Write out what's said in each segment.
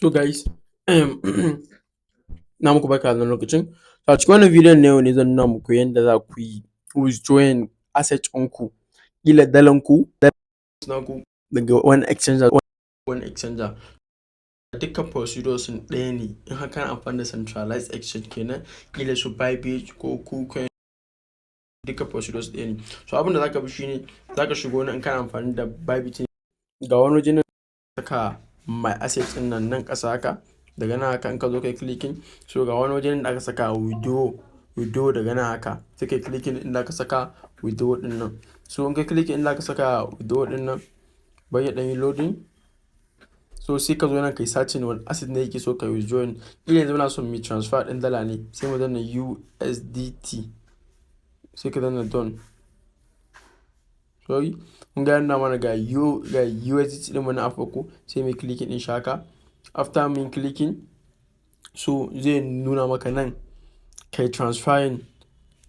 So guys, um, na muku barka da lokacin. So a cikin wannan bidiyon na yau ne zan nuna muku yadda za ku yi withdrawing asset ɗinku, ƙila dalanku, naku daga wani exchanger. Dukkan procedures ɗaya ne in har kana amfani da centralized exchange kenan, ƙila su Bybit ko KuCoin, dukkan procedures ɗaya ne. So abin da zaka bi shine zaka shigo nan in kana amfani da Bybit, ga wani waje nan saka my assets ɗin nan ƙasa haka. Daga nan haka in ka zo kai clicking, so ga wani wajen da aka saka withdraw daga nan haka sai kai clicking inda aka saka withdraw din nan. So in kai clicking inda aka saka withdraw din nan, bai ya dan yi loading. So sai ka zo nan kai searching wani asset ne yake so kai withdrawing. Ina yanzu muna son mu transfer din dala ne, sai mu danna USDT, sai ka danna done. Sorry, mun ga yana mana ga USDT din mana a farko, sai mu clicking din shaka. After min clicking, so zai nuna maka nan kai transferring,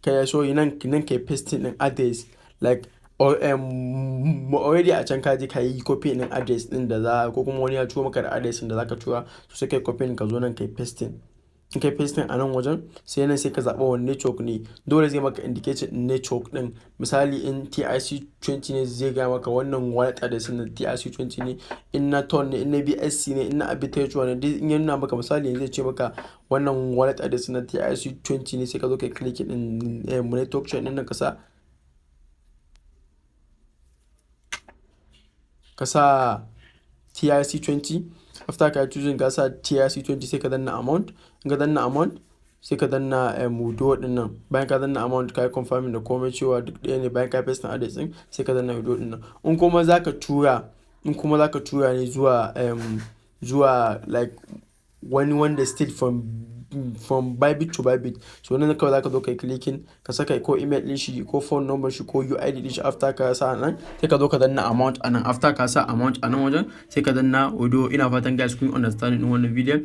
kai so nan kai pasting din address, like already a can ka je ka yi copy din address din da za, ko kuma wani ya turo maka da address din da zaka tura, so sai kai copy ka zo nan kai pasting. In kai pasting a nan wajen, sai nan sai ka zaɓa wani network ne, dole zai maka indication din network din. Misali in TRC20 ne zai ga maka wannan wallet address na TRC20 ne, in na ton ne, in na BSC ne, in na arbitrage ne, duk in ya nuna maka misali yanzu zai ce maka wannan wallet address na TRC20 ne, sai ka zo kai click din network chain din nan ka sa TRC20. After ka choosing ka sa TRC20, sai ka danna amount. In ka danna amount, sai ka danna withdraw din nan. Bayan ka danna amount ka yi confirming da komai cewa duk ɗaya ne, bayan ka paste na address din, sai ka danna withdraw din nan. In kuma zaka tura ne zuwa like wani wanda state from Bybit to Bybit, so nan kawai zaka zo kai clicking ka saka ko email din shi ko phone number shi ko UID din shi. After ka sa nan, sai ka zo ka danna amount anan. After ka sa amount anan wajen, sai ka danna withdraw. Ina fatan guys kun understand din wannan video.